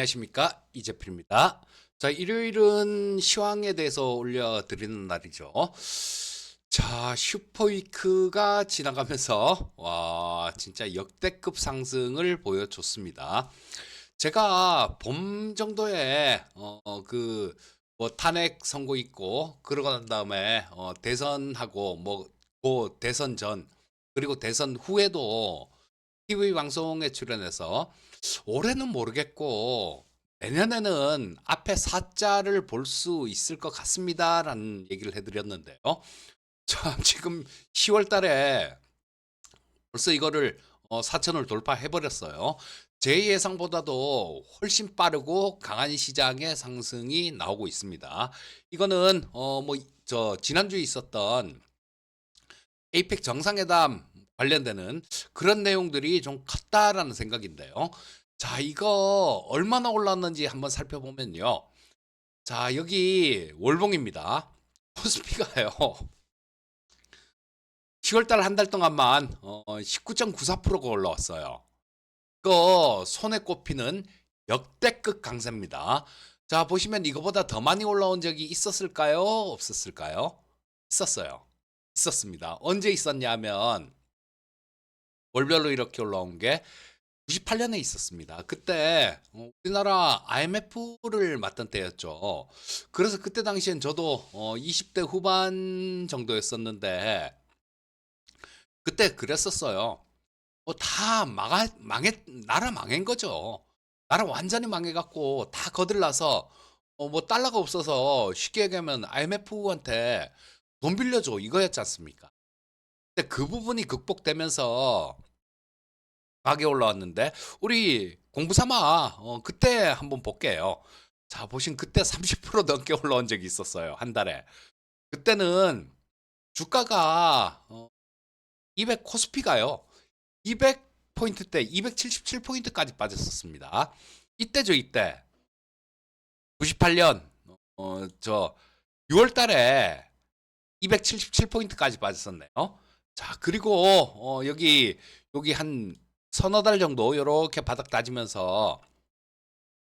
안녕하십니까, 이재필입니다. 자, 일요일은 시황에 대해서 올려드리는 날이죠. 자, 슈퍼위크가 지나가면서 와, 진짜 역대급 상승을 보여줬습니다. 제가 봄 정도에 뭐 탄핵 선고 있고 그러고 난 다음에 대선하고 그 대선 전 그리고 대선 후에도 TV 방송에 출연해서 올해는 모르겠고 내년에는 앞에 사자를 볼 수 있을 것 같습니다라는 얘기를 해드렸는데요. 참 지금 10월 달에 벌써 이거를 4천을 돌파해 버렸어요. 제 예상보다도 훨씬 빠르고 강한 시장의 상승이 나오고 있습니다. 이거는 지난주에 있었던 에이펙 정상회담 관련되는 그런 내용들이 좀 컸다라는 생각인데요. 자, 이거 얼마나 올랐는지 한번 살펴보면요. 자, 여기 월봉입니다. 코스피가요. 10월달 한 달 동안만 19.94%가 올라왔어요. 그 손에 꼽히는 역대급 강세입니다. 자, 보시면 이거보다 더 많이 올라온 적이 있었을까요? 없었을까요? 있었어요. 있었습니다. 언제 있었냐면 월별로 이렇게 올라온 게 98년에 있었습니다. 그때 우리나라 IMF를 맡던 때였죠. 그래서 그때 당시엔 저도 20대 후반 정도였었는데 그때 그랬었어요. 다 나라 망한 거죠. 나라 완전히 망해갖고 다 거들나서 뭐 달러가 없어서 쉽게 얘기하면 IMF한테 돈 빌려줘 이거였지 않습니까? 근데 그 부분이 극복되면서 가게 올라왔는데 우리 공부 삼아 그때 한번 볼게요. 자, 보신 그때 30% 넘게 올라온 적이 있었어요. 한 달에. 그때는 주가가 200 코스피가요. 200포인트대 277포인트까지 빠졌었습니다. 이때죠, 이때. 98년 저 6월 달에 277포인트까지 빠졌었네요. 자, 그리고 여기 한 서너 달 정도 요렇게 바닥 다지면서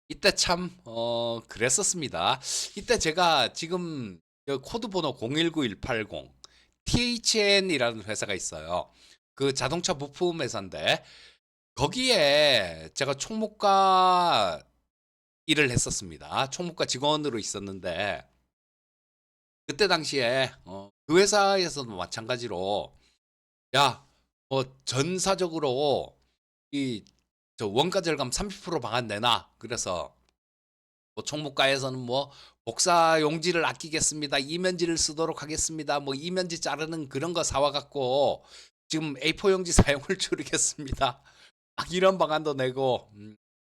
이때 참 그랬었습니다. 이때 제가 지금 코드 번호 019180 THN이라는 회사가 있어요. 그 자동차 부품 회사인데 거기에 제가 총무과 일을 했었습니다. 총무과 직원으로 있었는데 그때 당시에 그 회사에서도 마찬가지로 야, 전사적으로 이 저 원가 절감 30% 방안 내놔. 그래서 뭐 총무과에서는 뭐 복사 용지를 아끼겠습니다. 이면지를 쓰도록 하겠습니다. 뭐 이면지 자르는 그런 거 사와 갖고 지금 A4 용지 사용을 줄이겠습니다. 막 이런 방안도 내고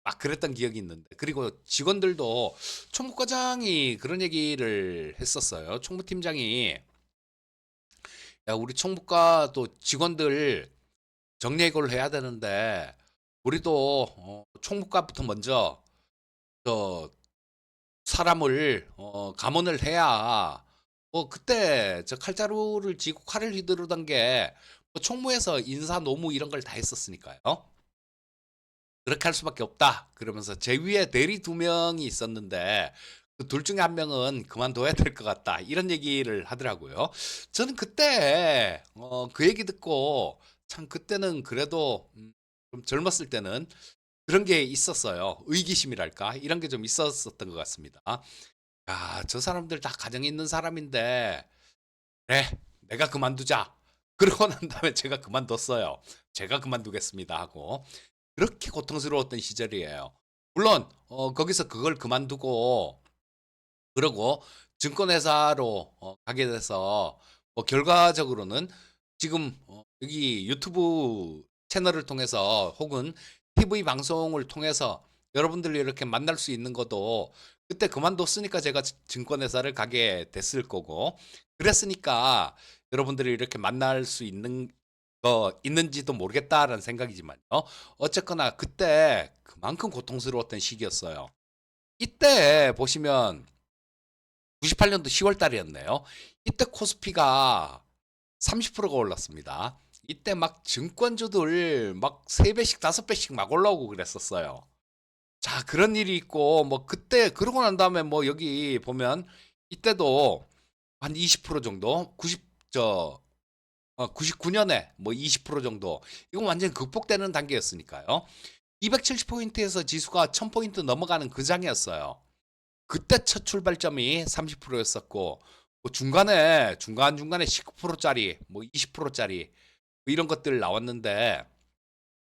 막 그랬던 기억이 있는데 그리고 직원들도 총무과장이 그런 얘기를 했었어요. 총무팀장이 야, 우리 총무과 또 직원들 정리해고를 해야 되는데 우리도 총무과부터 먼저 저 사람을 감원을 해야 그때 저 칼자루를 쥐고 칼을 휘두르던 게뭐 총무에서 인사 노무 이런 걸 다 했었으니까요. 그렇게 할 수밖에 없다. 그러면서 제 위에 대리 두 명이 있었는데 그 둘 중에 한 명은 그만둬야 될 것 같다. 이런 얘기를 하더라고요. 저는 그때 그 얘기 듣고 참 그때는 그래도 좀 젊었을 때는 그런 게 있었어요. 의기심이랄까? 이런 게 좀 있었었던 것 같습니다. 야, 저 사람들 다 가정이 있는 사람인데, 그래, 내가 그만두자. 그러고 난 다음에 제가 그만뒀어요. 제가 그만두겠습니다 하고. 그렇게 고통스러웠던 시절이에요. 물론, 거기서 그걸 그만두고, 그러고 증권회사로 가게 돼서, 결과적으로는 지금 여기 유튜브 채널을 통해서 혹은 TV 방송을 통해서 여러분들이 이렇게 만날 수 있는 것도 그때 그만뒀으니까 제가 증권회사를 가게 됐을 거고, 그랬으니까 여러분들이 이렇게 만날 수 있는 있는지도 모르겠다라는 생각이지만요. 어쨌거나 그때 그만큼 고통스러웠던 시기였어요. 이때 보시면 98년도 10월 달이었네요. 이때 코스피가 30%가 올랐습니다. 이때 막 증권주들 막 3배씩 5배씩 막 올라오고 그랬었어요. 자, 그런 일이 있고 뭐 그때 그러고 난 다음에 뭐 여기 보면 이때도 한 20% 정도 99년에 뭐 20% 정도 이건 완전히 극복되는 단계였으니까요. 270포인트에서 지수가 1000포인트 넘어가는 그 장이었어요. 그때 첫 출발점이 30%였었고 뭐 중간중간에 19%짜리 뭐 20%짜리 뭐 이런 것들 나왔는데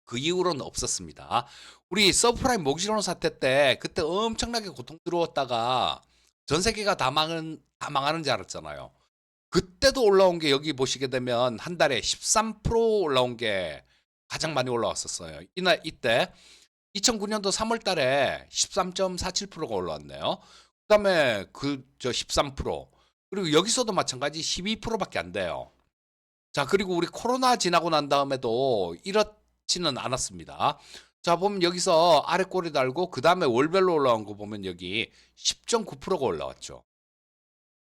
그 이후로는 없었습니다. 우리 서프라임 모기지론 사태 때 그때 엄청나게 고통스러웠다가 전 세계가 다 망하는 줄 알았잖아요. 그때도 올라온 게 여기 보시게 되면 한 달에 13% 올라온 게 가장 많이 올라왔었어요. 이때 2009년도 3월 달에 13.47%가 올라왔네요. 그다음에 그 저 13% 그리고 여기서도 마찬가지 12%밖에 안 돼요. 자, 그리고 우리 코로나 지나고 난 다음에도 이렇지는 않았습니다. 자, 보면 여기서 아래 꼬리 달고 그다음에 월별로 올라온 거 보면 여기 10.9%가 올라왔죠.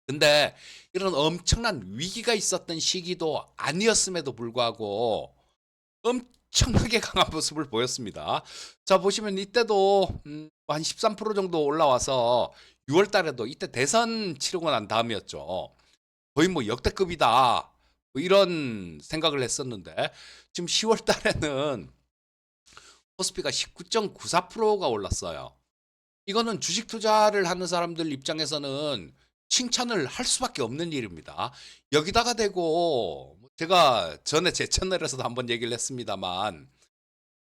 근데 이런 엄청난 위기가 있었던 시기도 아니었음에도 불구하고 엄청나게 강한 모습을 보였습니다. 자, 보시면 이때도 한 13% 정도 올라와서 6월 달에도 이때 대선 치르고 난 다음이었죠. 거의 뭐 역대급이다. 뭐 이런 생각을 했었는데 지금 10월 달에는 코스피가 19.94%가 올랐어요. 이거는 주식 투자를 하는 사람들 입장에서는 칭찬을 할 수밖에 없는 일입니다. 여기다가 대고 제가 전에 제 채널에서도 한번 얘기를 했습니다만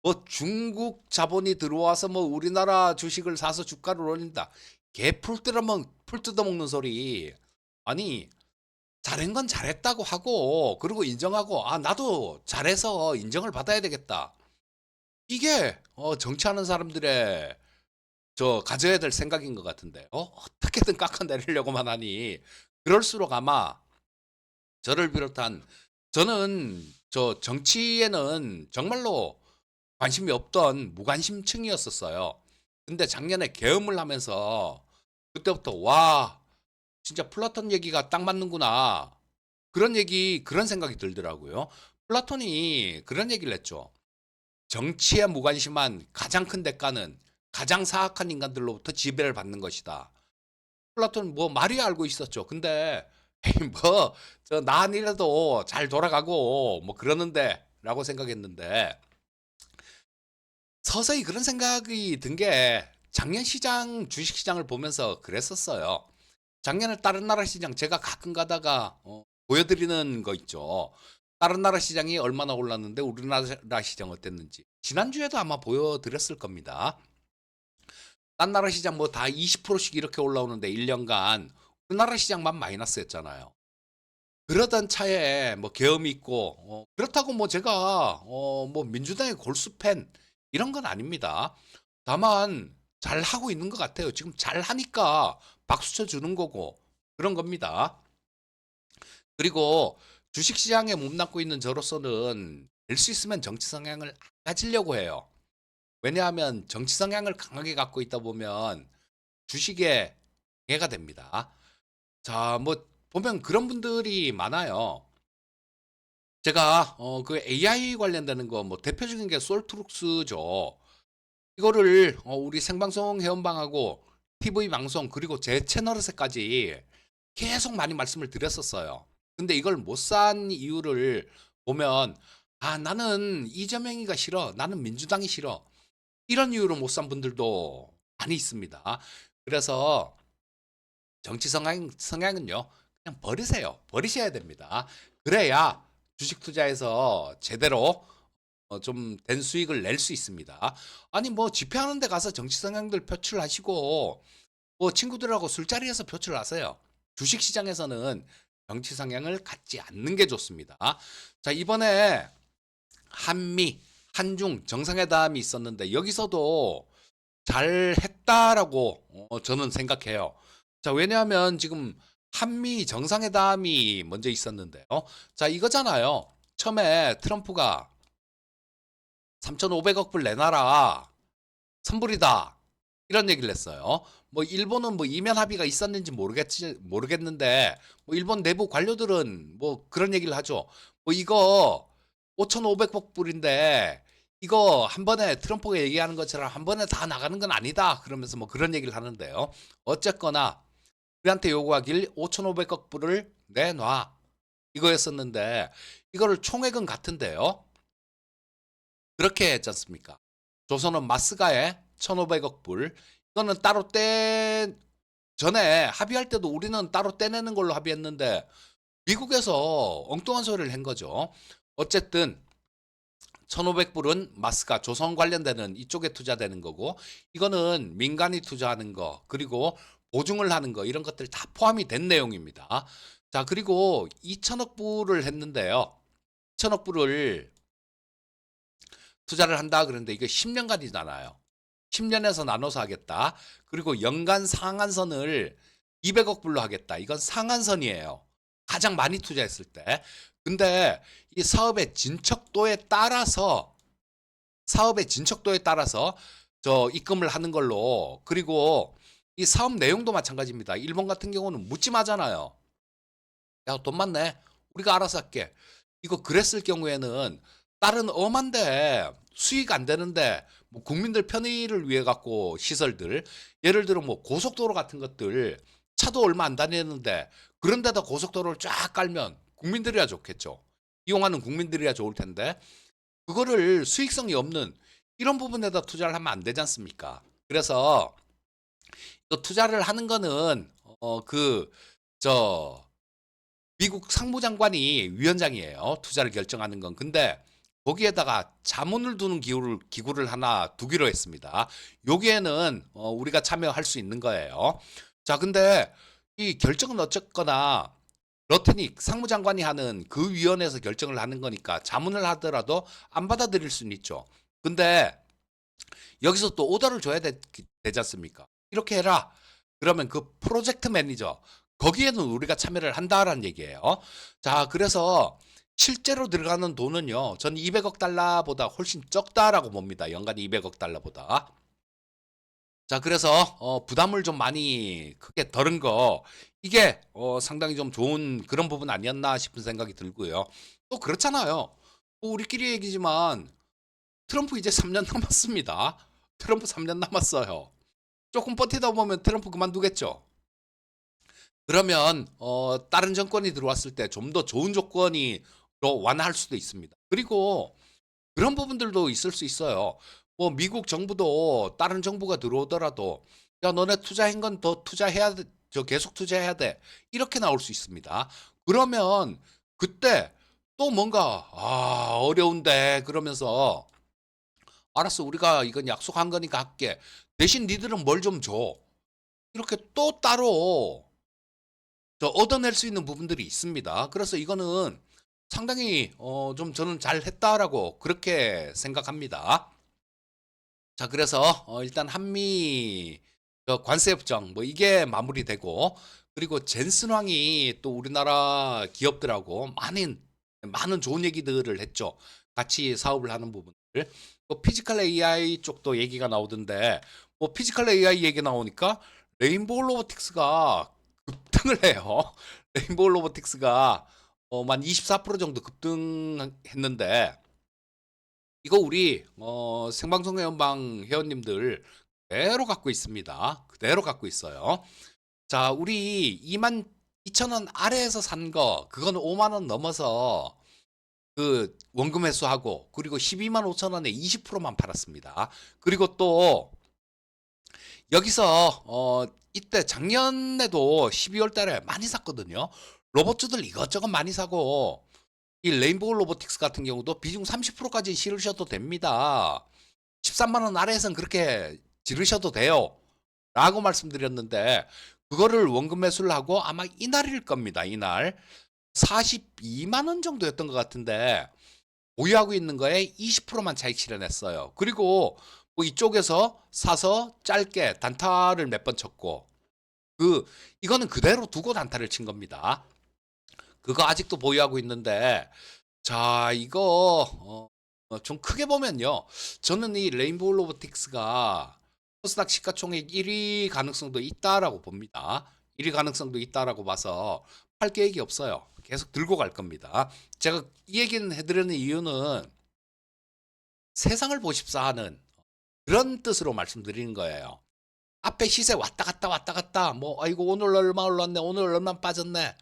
뭐 중국 자본이 들어와서 뭐 우리나라 주식을 사서 주가를 올린다. 개 풀 뜯어먹는 소리. 아니 잘한 건 잘했다고 하고 그리고 인정하고 아 나도 잘해서 인정을 받아야 되겠다. 이게 정치하는 사람들의 가져야 될 생각인 것 같은데 어떻게든 깎아내리려고만 하니 그럴수록 아마 저를 비롯한 저는 정치에는 정말로 관심이 없던 무관심층이었었어요. 근데 작년에 계엄을 하면서 그때부터 와 진짜 플라톤 얘기가 딱 맞는구나. 그런 생각이 들더라고요. 플라톤이 그런 얘기를 했죠. 정치에 무관심한 가장 큰 대가는 가장 사악한 인간들로부터 지배를 받는 것이다. 플라톤 뭐 말이 알고 있었죠. 근데 에이 뭐 저 나 아니라도 잘 돌아가고 뭐 그러는데라고 생각했는데 서서히 그런 생각이 든 게 작년 주식 시장을 보면서 그랬었어요. 작년에 다른 나라 시장 제가 가끔 가다가 보여드리는 거 있죠. 다른 나라 시장이 얼마나 올랐는데 우리나라 시장 어땠는지. 지난주에도 아마 보여드렸을 겁니다. 딴 나라 시장 뭐 다 20%씩 이렇게 올라오는데 1년간 우리나라 시장만 마이너스였잖아요. 그러던 차에 뭐 계엄이 있고 그렇다고 뭐 제가 뭐 민주당의 골수 팬 이런 건 아닙니다. 다만 잘 하고 있는 것 같아요. 지금 잘 하니까 박수 쳐 주는 거고 그런 겁니다. 그리고 주식 시장에 몸담고 있는 저로서는 될 수 있으면 정치 성향을 안 가지려고 해요. 왜냐하면 정치 성향을 강하게 갖고 있다 보면 주식에 방해가 됩니다. 자, 뭐 보면 그런 분들이 많아요. 제가 그 AI 관련되는 거 뭐 대표적인 게 솔트룩스죠. 이거를 우리 생방송 회원방하고 TV 방송 그리고 제 채널에서까지 계속 많이 말씀을 드렸었어요. 근데 이걸 못 산 이유를 보면 아 나는 이재명이가 싫어. 나는 민주당이 싫어. 이런 이유로 못 산 분들도 많이 있습니다. 그래서 정치 성향은요. 그냥 버리세요. 버리셔야 됩니다. 그래야 주식 투자에서 제대로 좀 된 수익을 낼 수 있습니다. 아니 뭐 집회하는 데 가서 정치 성향들 표출하시고 뭐 친구들하고 술자리에서 표출하세요. 주식 시장에서는 정치 성향을 갖지 않는 게 좋습니다. 자, 이번에 한미, 한중 정상회담이 있었는데 여기서도 잘했다라고 저는 생각해요. 자, 왜냐하면 지금 한미 정상회담이 먼저 있었는데요. 자, 이거잖아요. 처음에 트럼프가 3,500억 불 내놔라. 선불이다. 이런 얘기를 했어요. 뭐 일본은 뭐 이면 합의가 있었는지 모르겠는데 뭐 일본 내부 관료들은 뭐 그런 얘기를 하죠. 뭐 이거 5,500억 불인데 이거 한 번에 트럼프가 얘기하는 것처럼 한 번에 다 나가는 건 아니다. 그러면서 뭐 그런 얘기를 하는데요. 어쨌거나 우리한테 요구하길 5,500억 불을 내놔. 이거였었는데 이거를 총액은 같은데요. 그렇게 했지 않습니까? 조선은 마스가에 1,500억 불. 이거는 따로 전에 합의할 때도 우리는 따로 떼내는 걸로 합의했는데 미국에서 엉뚱한 소리를 한 거죠. 어쨌든 1,500불은 마스가 조선 관련되는 이쪽에 투자되는 거고 이거는 민간이 투자하는 거 그리고 보증을 하는 거 이런 것들 다 포함이 된 내용입니다. 자 그리고 2천억 불을 했는데요. 2천억 불을 투자를 한다 그러는데 이게 10년간이잖아요. 10년에서 나눠서 하겠다. 그리고 연간 상한선을 200억 불로 하겠다. 이건 상한선이에요. 가장 많이 투자했을 때. 근데 이 사업의 진척도에 따라서 저 입금을 하는 걸로 그리고 이 사업 내용도 마찬가지입니다. 일본 같은 경우는 묻지마잖아요. 야, 돈 많네. 우리가 알아서 할게. 이거 그랬을 경우에는 다른 엄한데 수익 안 되는데 뭐 국민들 편의를 위해 갖고 시설들 예를 들어 뭐 고속도로 같은 것들 차도 얼마 안 다니는데 그런 데다 고속도로를 쫙 깔면 국민들이야 좋겠죠. 이용하는 국민들이야 좋을 텐데 그거를 수익성이 없는 이런 부분에다 투자를 하면 안 되지 않습니까? 그래서 또 투자를 하는 거는 저 미국 상무장관이 위원장이에요. 투자를 결정하는 건. 근데 거기에다가 자문을 두는 기구를 하나 두기로 했습니다. 여기에는 우리가 참여할 수 있는 거예요. 자, 근데 이 결정은 어쨌거나 러트닉 상무장관이 하는 그 위원회에서 결정을 하는 거니까 자문을 하더라도 안 받아들일 수는 있죠. 근데 여기서 또 오더를 줘야 되지 않습니까? 이렇게 해라. 그러면 그 프로젝트 매니저 거기에는 우리가 참여를 한다라는 얘기예요. 자, 그래서 실제로 들어가는 돈은요. 전 200억 달러보다 훨씬 적다라고 봅니다. 연간 200억 달러보다. 자, 그래서 부담을 좀 많이 크게 덜은 거 이게 상당히 좀 좋은 그런 부분 아니었나 싶은 생각이 들고요. 또 그렇잖아요. 뭐 우리끼리 얘기지만 트럼프 이제 3년 남았습니다. 트럼프 3년 남았어요. 조금 버티다 보면 트럼프 그만두겠죠. 그러면 다른 정권이 들어왔을 때 좀 더 좋은 조건이 로 완화할 수도 있습니다. 그리고 그런 부분들도 있을 수 있어요. 뭐 미국 정부도 다른 정부가 들어오더라도 야 너네 투자한 건 더 투자해야 돼. 저 계속 투자해야 돼. 이렇게 나올 수 있습니다. 그러면 그때 또 뭔가 어려운데 그러면서 알았어 우리가 이건 약속한 거니까 할게. 대신 니들은 뭘 좀 줘. 이렇게 또 따로 얻어낼 수 있는 부분들이 있습니다. 그래서 이거는 상당히 좀 저는 잘했다라고 그렇게 생각합니다. 자, 그래서 일단 한미 관세 협정 뭐 이게 마무리되고 그리고 젠슨 황이 또 우리나라 기업들하고 많은 좋은 얘기들을 했죠. 같이 사업을 하는 부분들. 또 피지컬 AI 쪽도 얘기가 나오던데 뭐 피지컬 AI 얘기 나오니까 레인보우 로보틱스가 급등을 해요. 레인보우 로보틱스가 만 24% 정도 급등했는데 이거 우리 생방송 회원방 회원님들 그대로 갖고 있습니다. 그대로 갖고 있어요. 자, 우리 22,000원 아래에서 산 거, 그건 5만 원 넘어서 그 원금 회수하고 그리고 12만 5천 원에 20%만 팔았습니다. 그리고 또 여기서 이때 작년에도 12월 달에 많이 샀거든요. 로봇주들 이것저것 많이 사고 이 레인보우 로보틱스 같은 경우도 비중 30%까지 실으셔도 됩니다. 13만 원 아래에선 그렇게 지르셔도 돼요. 라고 말씀드렸는데 그거를 원금 매수를 하고 아마 이날일 겁니다. 이날 42만 원 정도였던 것 같은데 보유하고 있는 거에 20%만 차익 실현했어요. 그리고 뭐 이쪽에서 사서 짧게 단타를 몇 번 쳤고 이거는 그대로 두고 단타를 친 겁니다. 그거 아직도 보유하고 있는데 자 이거 좀 크게 보면요. 저는 이 레인보우 로보틱스가 코스닥 시가총액 1위 가능성도 있다라고 봅니다. 1위 가능성도 있다라고 봐서 팔 계획이 없어요. 계속 들고 갈 겁니다. 제가 이 얘기는 해드리는 이유는 세상을 보십사 하는 그런 뜻으로 말씀드리는 거예요. 앞에 시세 왔다 갔다 왔다 갔다 뭐 아이고 오늘 얼마 올랐네 오늘 얼마 빠졌네.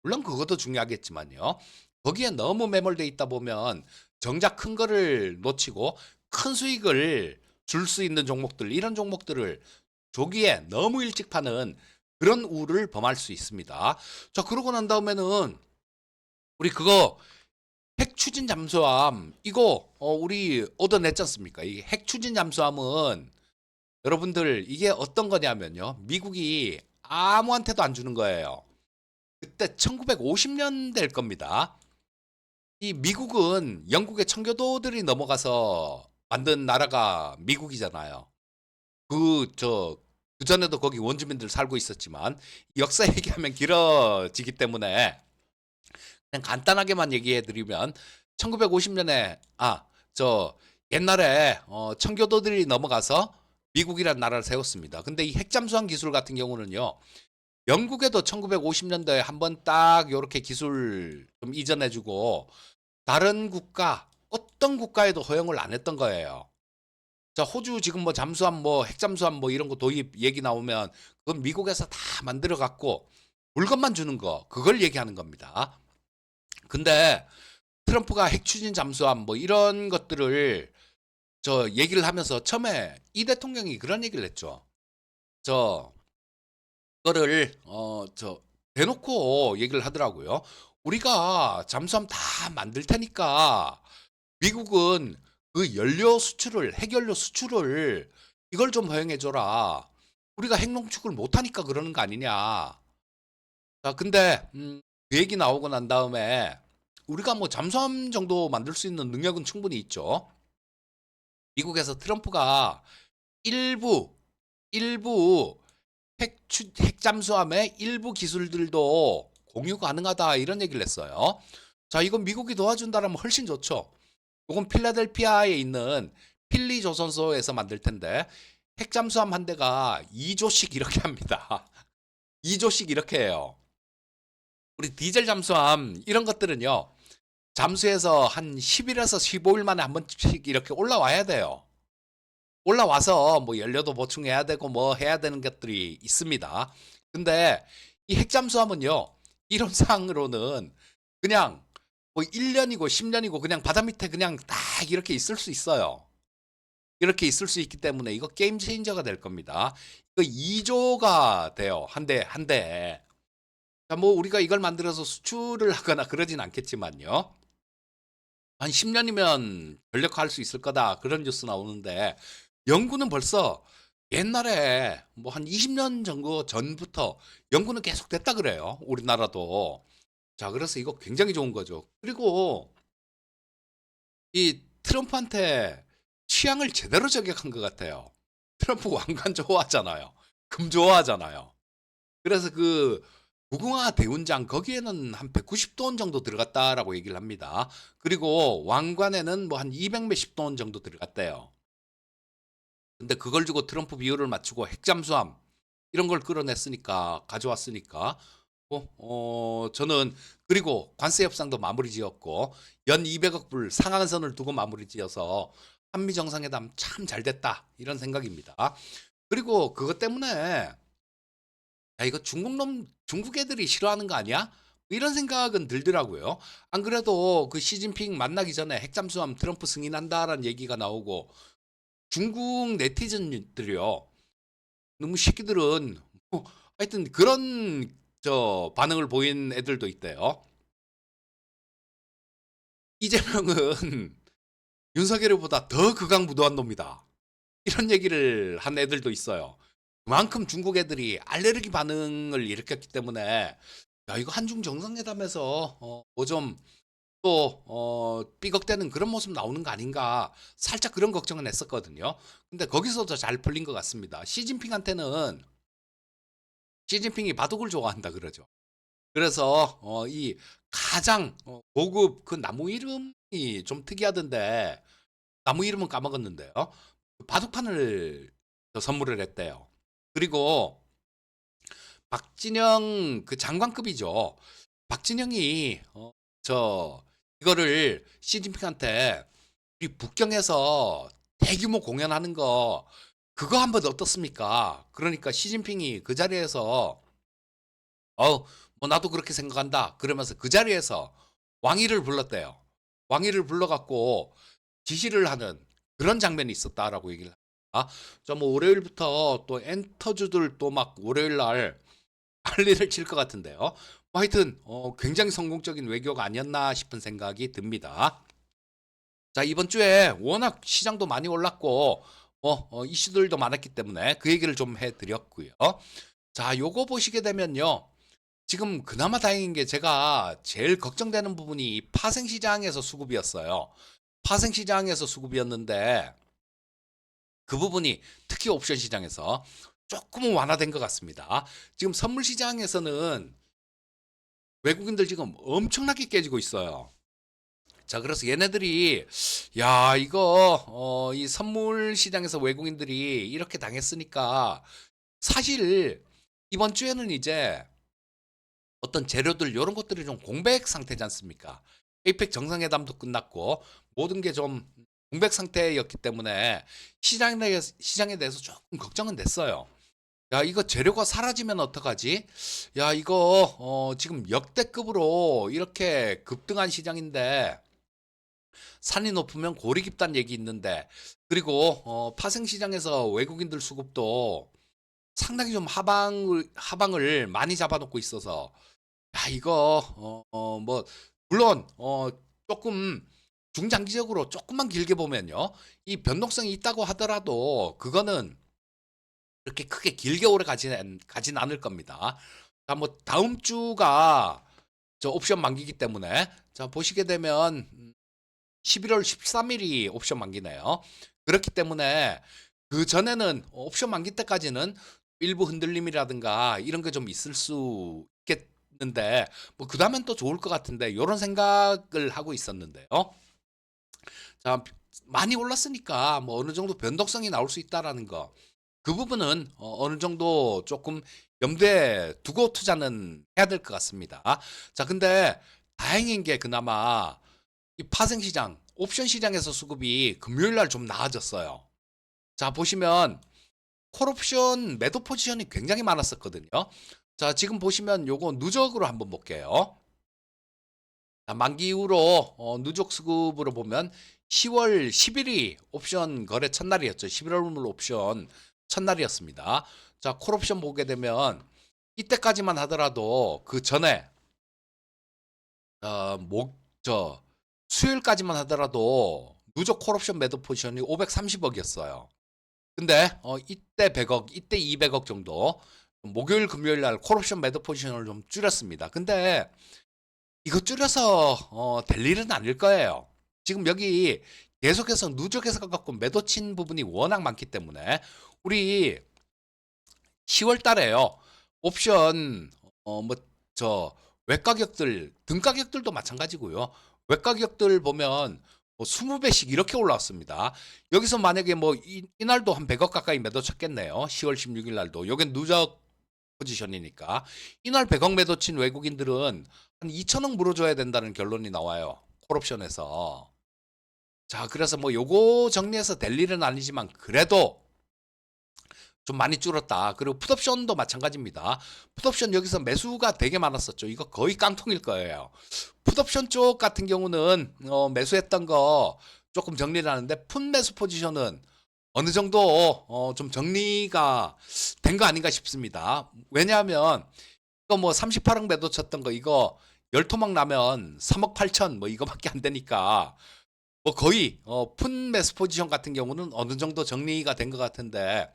물론 그것도 중요하겠지만요. 거기에 너무 매몰돼 있다 보면 정작 큰 거를 놓치고 큰 수익을 줄 수 있는 종목들 이런 종목들을 조기에 너무 일찍 파는 그런 우를 범할 수 있습니다. 자 그러고 난 다음에는 우리 그거 핵 추진 잠수함 이거 우리 얻어냈지 않습니까? 이 핵 추진 잠수함은 여러분들 이게 어떤 거냐면요. 미국이 아무한테도 안 주는 거예요. 그때 1950년 될 겁니다. 이 미국은 영국의 청교도들이 넘어가서 만든 나라가 미국이잖아요. 그전에도 거기 원주민들 살고 있었지만 역사 얘기하면 길어지기 때문에 그냥 간단하게만 얘기해 드리면 1950년에 옛날에 청교도들이 넘어가서 미국이라는 나라를 세웠습니다. 근데 이 핵잠수함 기술 같은 경우는요. 영국에도 1950년도에 한번 딱 요렇게 기술 좀 이전해 주고 다른 국가 어떤 국가에도 허용을 안 했던 거예요. 자, 호주 지금 뭐 잠수함 뭐 핵잠수함 뭐 이런 거 도입 얘기 나오면 그건 미국에서 다 만들어 갖고 물건만 주는 거 그걸 얘기하는 겁니다. 근데 트럼프가 핵 추진 잠수함 뭐 이런 것들을 얘기를 하면서 처음에 이 대통령이 그런 얘기를 했죠. 저 그거를 대놓고 얘기를 하더라고요. 우리가 잠수함 다 만들 테니까 미국은 그 연료 수출을 핵연료 수출을 이걸 좀 허용해 줘라. 우리가 핵 농축을 못 하니까 그러는 거 아니냐. 자, 근데 그 얘기 나오고 난 다음에 우리가 뭐 잠수함 정도 만들 수 있는 능력은 충분히 있죠. 미국에서 트럼프가 일부 일부 핵잠수함의 일부 기술들도 공유 가능하다 이런 얘기를 했어요. 자, 이건 미국이 도와준다라면 훨씬 좋죠. 이건 필라델피아에 있는 필리 조선소에서 만들 텐데 핵잠수함 한 대가 2조씩 이렇게 합니다. 2조씩 이렇게 해요. 우리 디젤 잠수함 이런 것들은요. 잠수해서 한 10일에서 15일 만에 한 번씩 이렇게 올라와야 돼요. 올라와서 뭐 연료도 보충해야 되고 뭐 해야 되는 것들이 있습니다. 근데 이 핵잠수함은요. 이론상으로는 그냥 뭐 1년이고 10년이고 그냥 바다 밑에 그냥 딱 이렇게 있을 수 있어요. 이렇게 있을 수 있기 때문에 이거 게임 체인저가 될 겁니다. 이거 2조가 돼요. 한 대, 한 대에. 자, 뭐 우리가 이걸 만들어서 수출을 하거나 그러진 않겠지만요. 한 10년이면 전력화할 수 있을 거다. 그런 뉴스 나오는데 연구는 벌써 옛날에 뭐 한 20년 정도 전부터 연구는 계속 됐다 그래요. 우리나라도. 자, 그래서 이거 굉장히 좋은 거죠. 그리고 이 트럼프한테 취향을 제대로 저격한 것 같아요. 트럼프 왕관 좋아하잖아요. 금 좋아하잖아요. 그래서 그 무궁화 대훈장 거기에는 한 190도 원 정도 들어갔다라고 얘기를 합니다. 그리고 왕관에는 뭐 한 200 몇십 도 원 정도 들어갔대요. 근데 그걸 주고 트럼프 비율을 맞추고 핵잠수함 이런 걸 끌어냈으니까 가져왔으니까 저는 그리고 관세 협상도 마무리 지었고 연 200억 불 상한선을 두고 마무리 지어서 한미 정상회담 참 잘 됐다 이런 생각입니다. 그리고 그것 때문에 야 이거 중국 애들이 싫어하는 거 아니야? 이런 생각은 들더라고요. 안 그래도 그 시진핑 만나기 전에 핵잠수함 트럼프 승인한다라는 얘기가 나오고 중국 네티즌들이요. 너무 새끼들은 뭐 하여튼 그런 반응을 보인 애들도 있대요. 이재명은 윤석열보다 더 극악무도한 놈이다. 이런 얘기를 한 애들도 있어요. 그만큼 중국 애들이 알레르기 반응을 일으켰기 때문에 야 이거 한중 정상회담에서 뭐 좀 또 삐걱대는 그런 모습 나오는 거 아닌가 살짝 그런 걱정은 했었거든요. 근데 거기서도 잘 풀린 것 같습니다. 시진핑이 바둑을 좋아한다 그러죠. 그래서 이 가장 고급 그 나무 이름이 좀 특이하던데 나무 이름은 까먹었는데요. 그 바둑판을 선물을 했대요. 그리고 박진영 그 장관급이죠. 박진영이 저 이거를 시진핑한테 우리 북경에서 대규모 공연하는 거 그거 한번 어떻습니까? 그러니까 시진핑이 그 자리에서 뭐 나도 그렇게 생각한다. 그러면서 그 자리에서 왕위를 불렀대요. 왕위를 불러 갖고 지시를 하는 그런 장면이 있었다라고 얘기를 합니다. 뭐 월요일부터 또 엔터주들 또 막 월요일 날 난리를 칠 것 같은데요. 뭐 하여튼 굉장히 성공적인 외교가 아니었나 싶은 생각이 듭니다. 자, 이번 주에 워낙 시장도 많이 올랐고 이슈들도 많았기 때문에 그 얘기를 좀 해드렸고요. 자, 요거 보시게 되면요. 지금 그나마 다행인 게 제가 제일 걱정되는 부분이 파생시장에서 수급이었어요. 파생시장에서 수급이었는데 그 부분이 특히 옵션 시장에서 조금은 완화된 것 같습니다. 지금 선물 시장에서는 외국인들 지금 엄청나게 깨지고 있어요. 자, 그래서 얘네들이 야, 이거 이 선물 시장에서 외국인들이 이렇게 당했으니까 사실 이번 주에는 이제 어떤 재료들 요런 것들이 좀 공백 상태지 않습니까? 에이펙 정상회담도 끝났고 모든 게 좀 공백 상태였기 때문에 시장에 대해서 조금 걱정은 됐어요. 야, 이거 재료가 사라지면 어떡하지? 야, 이거 지금 역대급으로 이렇게 급등한 시장인데 산이 높으면 골이 깊다는 얘기 있는데 그리고 파생 시장에서 외국인들 수급도 상당히 좀 하방을 많이 잡아놓고 있어서 야, 이거 뭐 물론 조금 중장기적으로 조금만 길게 보면요. 이 변동성이 있다고 하더라도 그거는 그렇게 크게 길게 오래 가진 않을 겁니다. 자, 뭐 다음 주가 저 옵션 만기기 때문에 자, 보시게 되면 11월 13일이 옵션 만기네요. 그렇기 때문에 그 전에는 옵션 만기 때까지는 일부 흔들림이라든가 이런 게 좀 있을 수 있겠는데 뭐 그다음엔 또 좋을 것 같은데 이런 생각을 하고 있었는데요. 자, 많이 올랐으니까 뭐 어느 정도 변동성이 나올 수 있다라는 거. 그 부분은 어느 정도 조금 염두에 두고 투자는 해야 될 것 같습니다. 자, 근데 다행인 게 그나마 이 파생 시장, 옵션 시장에서 수급이 금요일 날 좀 나아졌어요. 자, 보시면 콜옵션 매도 포지션이 굉장히 많았었거든요. 자, 지금 보시면 요거 누적으로 한번 볼게요. 자, 만기 이후로 누적 수급으로 보면 10월 10일이 옵션 거래 첫날이었죠. 11월 옵션 첫날이었습니다. 자, 콜옵션 보게 되면 이때까지만 하더라도 그 전에 수요일까지만 하더라도 누적 콜옵션 매도 포지션이 530억이었어요. 근데 이때 100억, 이때 200억 정도 목요일, 금요일 날 콜옵션 매도 포지션을 좀 줄였습니다. 근데 이거 줄여서 될 일은 아닐 거예요. 지금 여기 계속해서 누적해서 갖고 매도 친 부분이 워낙 많기 때문에 우리 10월 달에요. 옵션 뭐 외가격들 등가격들도 마찬가지고요. 외가격들 보면 뭐 20배씩 이렇게 올라왔습니다. 여기서 만약에 뭐 이날도 한 100억 가까이 매도 쳤겠네요. 10월 16일 날도. 여긴 누적 포지션이니까. 이날 100억 매도 친 외국인들은 한 2천억 물어줘야 된다는 결론이 나와요. 콜옵션에서. 자, 그래서 뭐 요거 정리해서 될 일은 아니지만 그래도 좀 많이 줄었다. 그리고 풋옵션도 마찬가지입니다. 풋옵션 여기서 매수가 되게 많았었죠. 이거 거의 깡통일 거예요. 풋옵션 쪽 같은 경우는 매수했던 거 조금 정리를 하는데 풋 매수 포지션은 어느 정도 좀 정리가 된 거 아닌가 싶습니다. 왜냐하면 이거 뭐 38억 매도 쳤던 거 이거 열토막 나면 3억 8천 뭐 이거밖에 안 되니까 뭐 거의 풋 매수 포지션 같은 경우는 어느 정도 정리가 된 것 같은데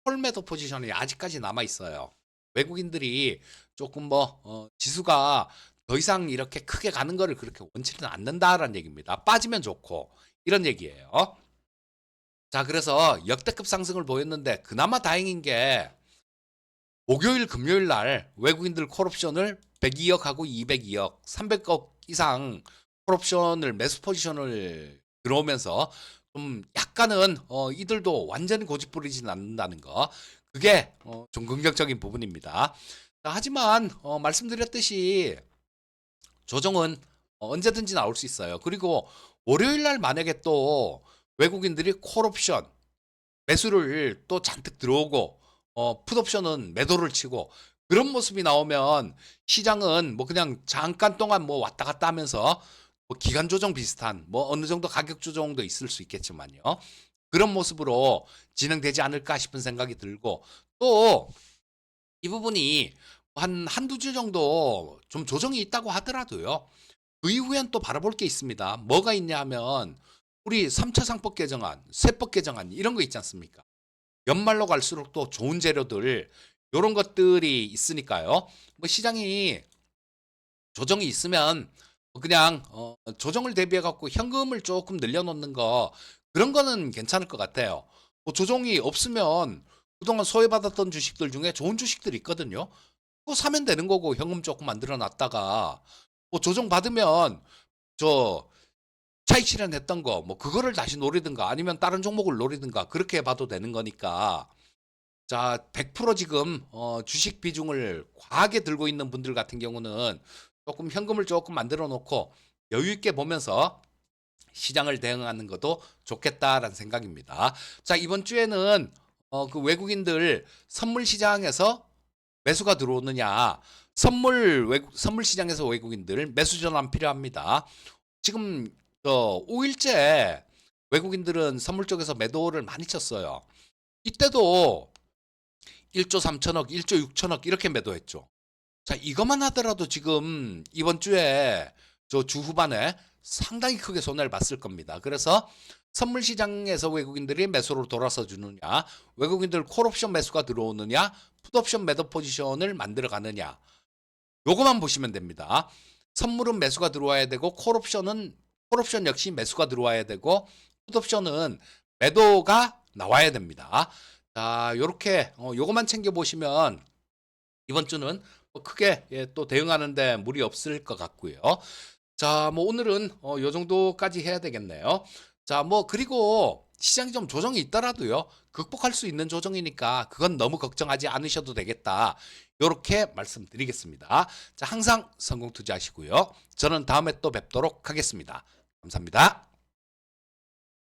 홀매도 포지션이 아직까지 남아 있어요. 외국인들이 조금 지수가 더 이상 이렇게 크게 가는 거를 그렇게 원치는 않는다라는 얘기입니다. 빠지면 좋고 이런 얘기예요. 자, 그래서 역대급 상승을 보였는데 그나마 다행인 게 목요일, 금요일 날 외국인들 콜옵션을 102억하고 202억, 300억 이상 콜옵션을 매수 포지션을 들어오면서 좀 약간은 이들도 완전히 고집 부리지는 않는다는 거. 그게 좀 긍정적인 부분입니다. 자, 하지만 말씀드렸듯이 조정은 언제든지 나올 수 있어요. 그리고 월요일 날 만약에 또 외국인들이 콜옵션 매수를 또 잔뜩 들어오고 풋옵션은 매도를 치고 그런 모습이 나오면 시장은 뭐 그냥 잠깐 동안 뭐 왔다 갔다 하면서 뭐 기간 조정 비슷한 뭐 어느 정도 가격 조정도 있을 수 있겠지만요. 그런 모습으로 진행되지 않을까 싶은 생각이 들고 또 이 부분이 한두 주 정도 좀 조정이 있다고 하더라도요. 그 이후엔 또 바라볼 게 있습니다. 뭐가 있냐 하면 우리 3차 상법 개정안, 세법 개정안 이런 거 있지 않습니까? 연말로 갈수록 또 좋은 재료들 요런 것들이 있으니까요. 뭐 시장이 조정이 있으면 그냥 조정을 대비해 갖고 현금을 조금 늘려 놓는 거 그런 거는 괜찮을 것 같아요. 뭐 조정이 없으면 그동안 소외받았던 주식들 중에 좋은 주식들이 있거든요. 그거 사면 되는 거고 현금 조금 만들어 놨다가 뭐 조정 받으면 저 차익 실현했던 거 뭐 그거를 다시 노리든가 아니면 다른 종목을 노리든가 그렇게 해 봐도 되는 거니까 자, 100% 지금 주식 비중을 과하게 들고 있는 분들 같은 경우는 조금 현금을 조금 만들어 놓고 여유 있게 보면서 시장을 대응하는 것도 좋겠다라는 생각입니다. 자, 이번 주에는 그 외국인들 선물 시장에서 매수가 들어오느냐, 선물 시장에서 외국인들 매수 전환 필요합니다. 지금 5일째 외국인들은 선물 쪽에서 매도를 많이 쳤어요. 이때도 1조 3천억, 1조 6천억 이렇게 매도했죠. 자, 이것만 하더라도 지금 이번 주에 저 주 후반에 상당히 크게 손해를 봤을 겁니다. 그래서 선물 시장에서 외국인들이 매수로 돌아서 주느냐, 외국인들 콜옵션 매수가 들어오느냐, 풋옵션 매도 포지션을 만들어 가느냐. 요거만 보시면 됩니다. 선물은 매수가 들어와야 되고 콜옵션 역시 매수가 들어와야 되고 풋옵션은 매도가 나와야 됩니다. 자, 요렇게 요거만 챙겨 보시면 이번 주는 뭐 크게 또 대응하는데 무리 없을 것 같고요. 자, 뭐 오늘은 요 정도까지 해야 되겠네요. 자, 뭐 그리고 시장이 좀 조정이 있더라도요. 극복할 수 있는 조정이니까 그건 너무 걱정하지 않으셔도 되겠다. 요렇게 말씀드리겠습니다. 자, 항상 성공 투자하시고요. 저는 다음에 또 뵙도록 하겠습니다. 감사합니다.